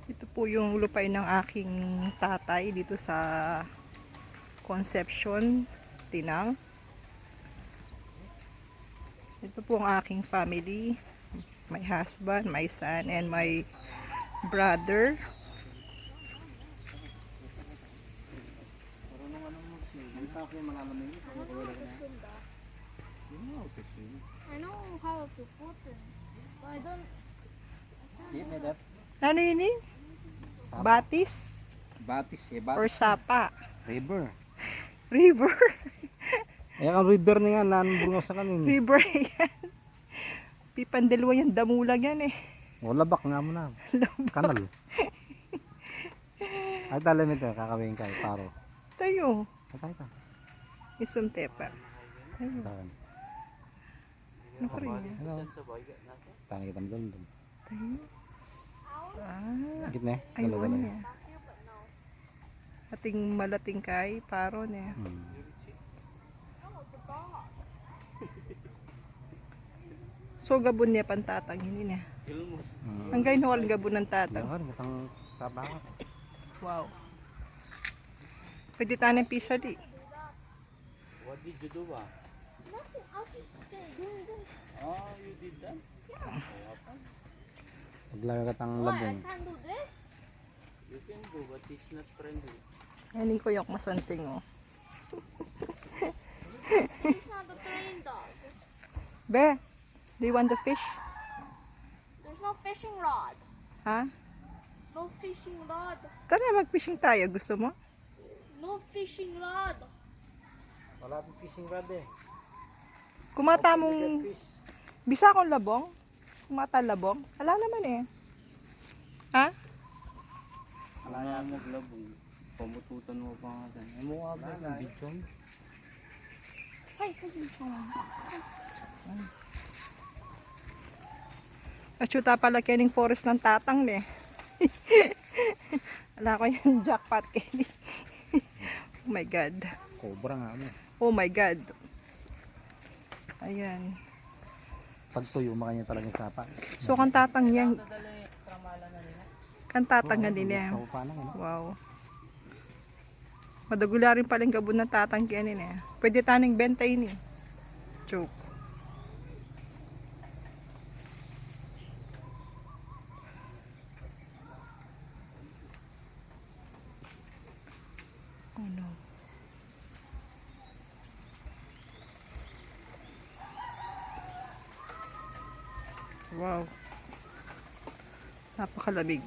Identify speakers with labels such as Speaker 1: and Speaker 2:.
Speaker 1: Ito po yung lupay ng aking tatay dito sa Concepcion, Tinang. Ito po ang aking family. My husband, my son, and my brother.
Speaker 2: I know how to put it, but I don't.
Speaker 1: Ano yun eh? Batis
Speaker 3: Batis
Speaker 1: or sapa?
Speaker 3: river.
Speaker 1: River.
Speaker 3: Ang river na nga nanbungaw sa kanin.
Speaker 1: River yan. Pipandalwa yan, damulag yan eh.
Speaker 3: O labak nga mo na. Kanal. Ay talim ito, kakawin kayo, paro.
Speaker 1: Tayo.
Speaker 3: Patay ka.
Speaker 1: Isum tepa. Tayo.
Speaker 3: Tahan.
Speaker 1: Ano pa rin yan?
Speaker 3: Ano? Tahan kita mo doon.
Speaker 1: Tayo. Ah.
Speaker 3: Gitna eh.
Speaker 1: Ayun niya. Ating malating kay paro niya. So gabon niya pantatang hindi niya. Ang gay nawal gabon ng tatang.
Speaker 3: Yan, matang sabak.
Speaker 1: Wow. Pwede tayo ng pisa di.
Speaker 4: What did you do ba? Oh, you did that?
Speaker 3: Paglaga ka tang
Speaker 2: What? I
Speaker 3: labong.
Speaker 2: can do this?
Speaker 4: You can do, but it's not friendly.
Speaker 1: Yan ko yung masanting oh.
Speaker 2: It's not a train dog.
Speaker 1: Be, do you want to fish?
Speaker 2: There's no fishing rod.
Speaker 1: Ha?
Speaker 2: No fishing rod.
Speaker 1: Tara mag-fishing tayo. Gusto mo?
Speaker 2: No fishing rod.
Speaker 3: Wala akong fishing rod eh.
Speaker 1: Kumata mong bisa akong labong? Kumata labong? Ala naman eh. Ha?
Speaker 4: Wala mo maglabong. Pamututan mo pa nga dyan. Ay mo nga ba yung bichon?
Speaker 2: Hey, fishing rod.
Speaker 1: Achuta pala kening forest ng tatang ne. Ala ko yung jackpot kening. Oh my god.
Speaker 3: Cobra nga mo.
Speaker 1: Oh my god. Ayan.
Speaker 3: Pag tuyo, makanya talaga yung sapa.
Speaker 1: So kan tatang yan. Kan tatang nga din yan.
Speaker 3: Sa upa lang, ano?
Speaker 1: Wow. Madagula rin palang gabon ng tatang kanin eh. Pwede taning benta yun eh. Joke. Oh no. Wow. Napakalamig.